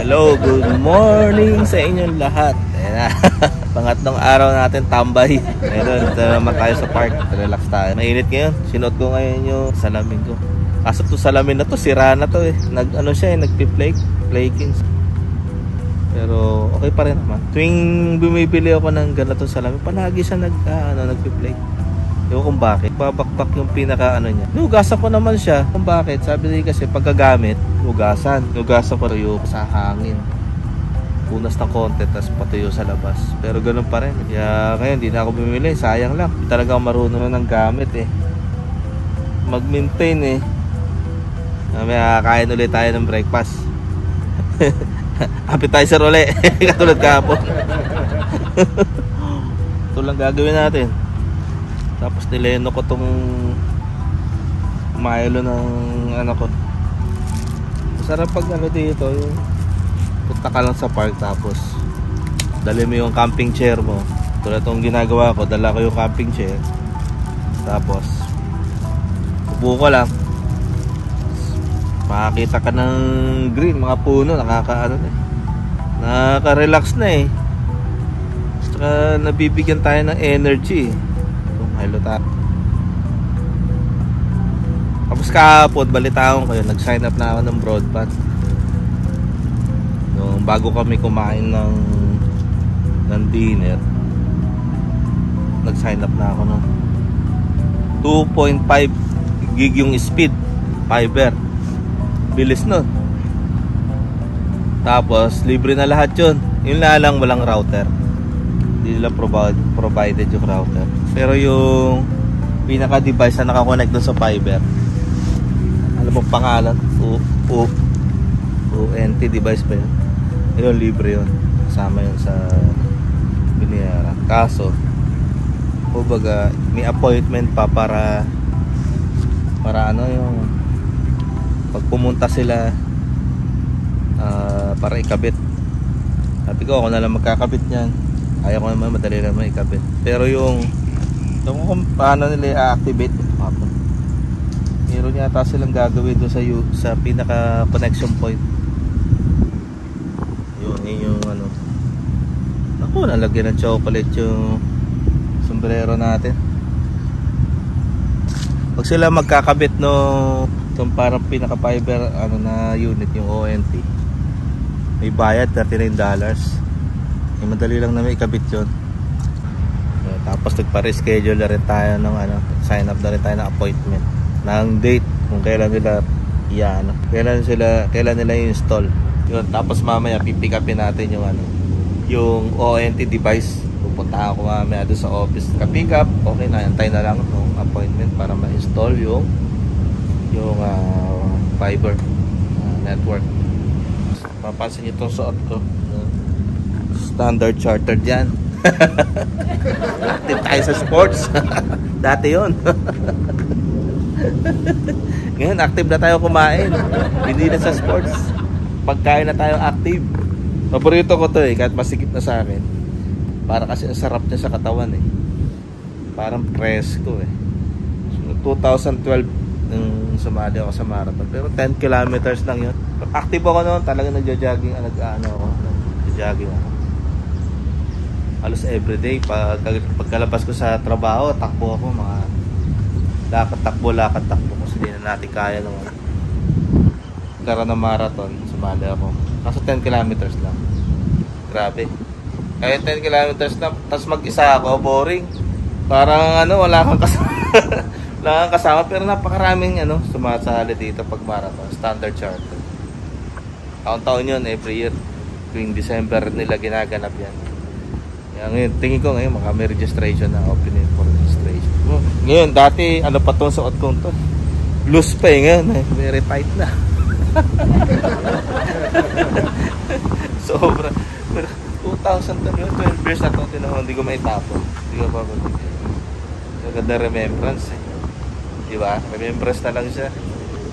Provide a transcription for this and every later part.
Hello, good morning sa inyong lahat. Ayan na. Pangatlong araw natin tambay. Ayun, dito naman tayo sa park. Relax tayo. Mainit ngayon. Sinuot ko ngayon yung salamin ko. Kaso to salamin na to, sira na to eh. Nag-ano siya eh, nagpi-flakings. Pero okay pa rin naman. Tuwing bumibili ako ng ganito salamin, palagi siya nagpi-flake. Ewan kung bakit. Babakbak yung pinaka ano niya. Nugasan ko naman siya. Kung bakit? Sabi nila kasi pagkagamit, nugasan ko yung sa hangin. Punas ng konti, tapos patuyo sa labas. Pero ganun pa rin. Kaya ngayon, hindi na ako bumili. Sayang lang. Hindi talaga marunong ng gamit eh. Mag-maintain eh. May kakain ulit tayo ng breakfast. Appetizer ulit. Katulad kahapon. Ito lang gagawin natin. Tapos nileno ko tong Milo ng ano ko. Sarap pag ano dito, yung punta ka lang sa park tapos dali mo yung camping chair mo. Tulad itong ginagawa ko, dala ko yung camping chair. Tapos upo ko lang. Makakita ka ng green, mga puno, nakaka-relax na eh. Saka nabibigyan tayo ng energy. Hello ta. Tapos kahapon balitaan ko yun, nag-sign up na ako ng broadband. Bago kami kumain ng dinner, nag-sign up na ako ng 2.5 gig yung speed fiber. Bilis nun. Tapos libre na lahat yun. Yun lang walang router. Hindi nila provided yung router. Pero yung pinaka device na nakakonect doon sa fiber, alam mo pangalan? ONT device ba yun? Yun, libre yun. Kasama yun sa biniyara. Kaso kumbaga may appointment pa para ano yung pag pumunta sila para ikabit. Sabi ko ako na lang magkakabit niyan. Ayaw ko naman, madali naman ikabit. Pero yung kung paano nila i-activate, meron yata silang gagawin doon sa pinaka connection point. Yun yung ano. Ako, nalagyan ng chocolate yung sombrero natin. Pag sila magkakabit itong parang pinaka fiber na unit, yung ONT, may bayad $39. Madali lang na may ikabit yun. Tapos nagpa-reschedule na rin tayo ng sign up na rin tayo ng appointment ng date kung kailan nila kailan nila i-install yun. Tapos mamaya pipick upin natin yung ONT device. Pupunta ako mamaya doon sa office ka-pick up. Okay na, antay na lang ng appointment para ma-install yung fiber network. Papansin nyo itong suot ko, Standard Chartered yan. Active tayo sa sports. Dati yun. Ngayon active na tayo kumain. Hindi na sa sports. Pagkain na tayo active. Paborito ko to eh, kahit masikip na sa akin. Para kasi ang sarap niya sa katawan eh. Parang presko eh. So, 2012 nung sumali ako sa marathon. Pero 10 kilometers lang yun. Active ako noon, talagang nagja-jogging nagja-jogging ako. Halos everyday. Pagkalabas ko sa trabaho, takbo ako, mga lakad takbo kasi hindi na natin kaya naman karoon ng marathon. Sumali ako kaso 10 kilometers lang. Grabe, kaya 10 kilometers lang tapos mag-isa ako, boring. Parang wala kang kasama. Wala kang kasama, pero napakaraming sumasali dito pag marathon. Standard Chartered, taon-taon yun, every year tuwing December nila ginaganap yan. Ngayon, tingin ko ngayon may registration na, opening for registration. Ngayon, dati pa itong suot kong to, loose pa ngayon, very tight na. Sobra. Pero 2012 years na ito, hindi ko maitapon. Hindi ko pa magbigay. Maganda remembrance eh. Diba? Remembrance na lang siya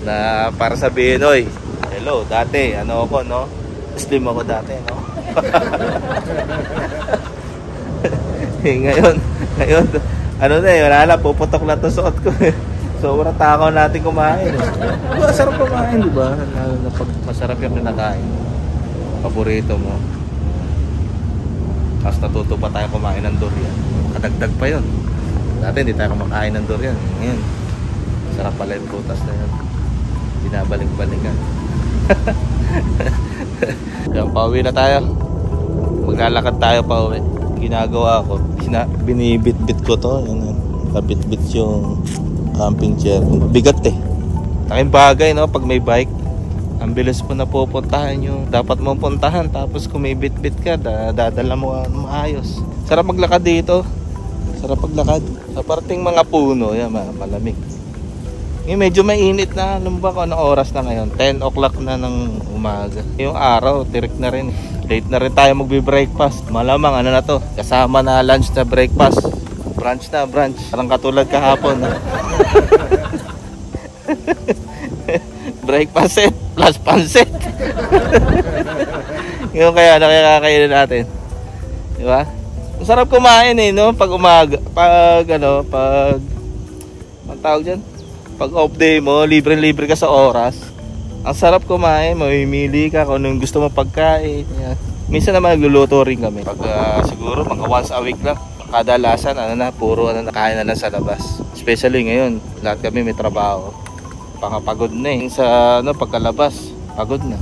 na para sabihin, oy, hello, dati ako, no? Slim ako dati, no? Ngayon wala na, puputok na ito suot ko eh. Sobrang takaw natin kumain eh. Masarap kumain, diba? Lalo na pag masarap yung kinakain. paborito mo. Tapos natuto pa tayo kumain ng durian. Kadagdag pa yun. Dati hindi tayo kumakain ng durian. Ngayon, sarap pala yung prutas na yun. Binabalik-balikan. Yan, pauwi na tayo. Maglalakad tayo pauwi. Ginagawa ko, binibit-bit ko to. Yun, kabit-bit yung camping chair. Bigat eh. Taking bagay, no, pag may bike. Ang bilis mo na pupuntahan yung dapat mong puntahan. Tapos kung may bit-bit ka, dadala mo maayos. Sarap maglakad dito. Sarap maglakad. Sa parting mga puno, yan, malamig. Ngayon medyo mainit na. Alam ba kung anong oras na ngayon? 10 o'clock na ng umaga. Yung araw, tirik na rin. Late na rin tayo magbe-breakfast. Malamang ano na to, kasama na lunch na breakfast. Brunch na, brunch. Parang katulad kahapon. Breakfast set plus pansit. Yung kaya nakakakainin natin. Di ba? Ang sarap kumain eh, no? Pag umaga, pag ang tawag dyan? Pag off day mo, libre-libre ka sa oras. Ang sarap kumain, mamimili ka kung anong gusto mo pagkain. Yan. Minsan naman nagluluto rin kami. Pag siguro mga once a week lang. Kadalasan, puro nakain na lang sa labas. Especially ngayon, lahat kami may trabaho. Pangapagod na eh. Sa pagkalabas, pagod na.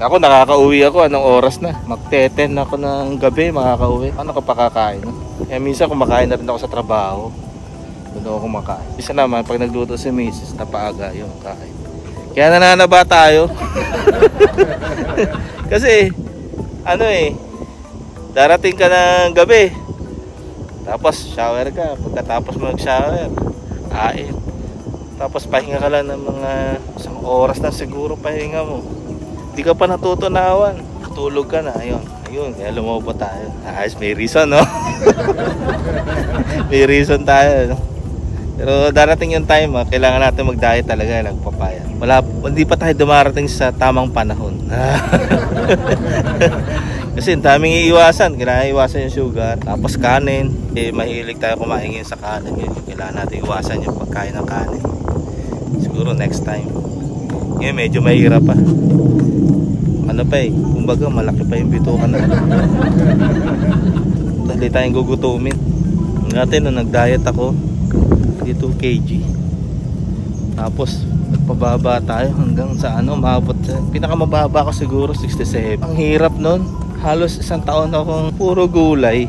Ako nakakauwi ako, anong oras na? Magte-10 ako ng gabi, makakauwi. Ano ka pakakain? No? Kaya minsan kumakain na rin ako sa trabaho. Doon ako kumakain. Isa naman, pag nagluto si Mrs. napaaga yung kain. Kaya nananaba tayo. Kasi, darating ka ng gabi. Tapos, shower ka. Pagkatapos mag-shower, kain. Tapos pahinga ka lang ng mga isang oras na siguro pahinga mo. Hindi ka pa natutunawan. Tulog ka na. Ayun. Kaya lumobo tayo. Ayos, may reason, no? May reason tayo, no? Pero darating yung time, kailangan natin mag-diet talaga. Nagpapaya. Hindi pa tayo dumarating sa tamang panahon. Kasi daming iiwasan. Kailangan iwasan yung sugar. Tapos kanin. Mahilig tayo kumain sa kanin. Kailangan natin iwasan yung pagkain ng kanin. Siguro next time. Ngayon medyo mahirap pa. Kumbaga malaki pa yung bitukan na. Dali tayong gugutumin. Dati nung nag-diet ako, 2 kg. Tapos nagpababa tayo hanggang sa maabot. Pinakamababa ko siguro 67. Ang hirap nun. Halos isang taon akong puro gulay.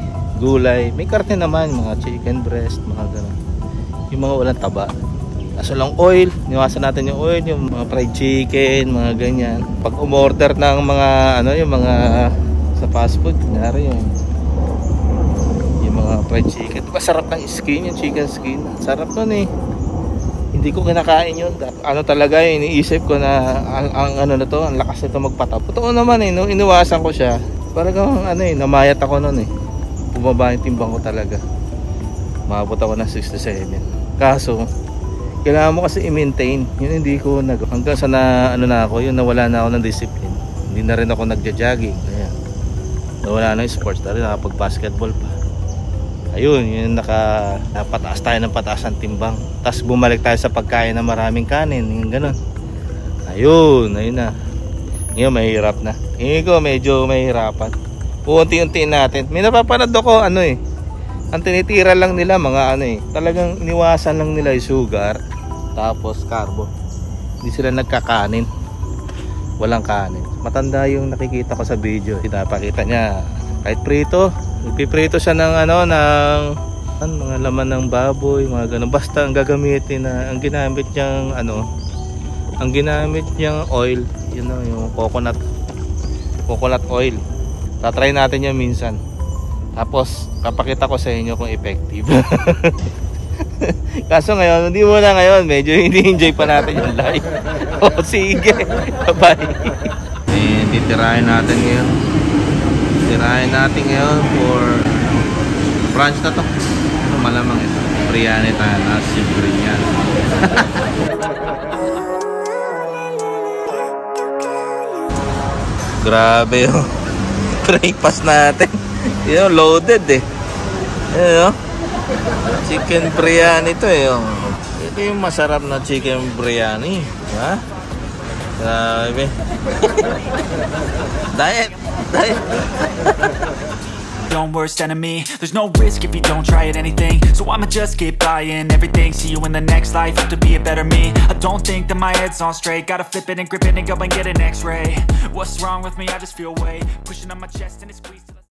May karne naman, mga chicken breast, mga gano'n. Yung mga walang taba. Kaso lang oil, niwasan natin yung oil, yung mga fried chicken, mga ganyan. Pag umorder ng mga yung mga sa fast food, kunyari yung mga fried chicken. Diba sarap ng skin, yung chicken skin. Sarap nun eh. Hindi ko kinakain yun. Talaga yung iniisip ko na ang lakas nito magpatap. Totoo naman eh, no? Iniwasan ko siya. Parang namayat ako nun eh. Bumaba yung timbang ko talaga. Maabot ako ng 67. Kaso kailangan mo kasi i-maintain. Yun hindi ko hanggang sa na ako, yun nawala na ako ng discipline. Hindi na rin ako nagja-jogging. Ayan. Nawala na yung sports, dahil nakapag-basketball pa. Ayun, yun napataas tayo ng pataas ng timbang. Tapos bumalik tayo sa pagkain na maraming kanin, yung ganun. Ayun na. Ngayon mahirap na. Ngayon ko medyo mahirapan. Unti-untiin natin. May napapanood ako ang tinitira lang nila mga talagang iniwasan lang nila yung sugar. Tapos carbo. Hindi sila nagkakanin. Walang kanin. Matanda yung nakikita ko sa video. Pinapakita niya kahit prito. Ipiprito siya ng mga laman ng baboy, mga ganun. Basta ang gagamitin ang ginamit niyang oil, yung coconut oil. Tatry natin yan minsan. Tapos papakita ko sa inyo kung effective. Kaso ngayon, medyo hindi enjoy pa natin yung live. Sige, bye. Titirahin natin ngayon for brunch na to. Malamang ito, biryani tayo, nasi biryani. Grabe yung breakfast natin. Loaded eh. Chicken biryani to eh. Ito yung masarap na chicken biryani. Ha? Grabe. Diet. tayo. Own worst enemy. There's no risk if you don't try at anything, so I'ma just keep buying everything. See you in the next life, have to be a better me. I don't think that my head's on straight. Gotta flip it and grip it and go and get an x-ray. What's wrong with me? I just feel weight pushing on my chest and it squeezes.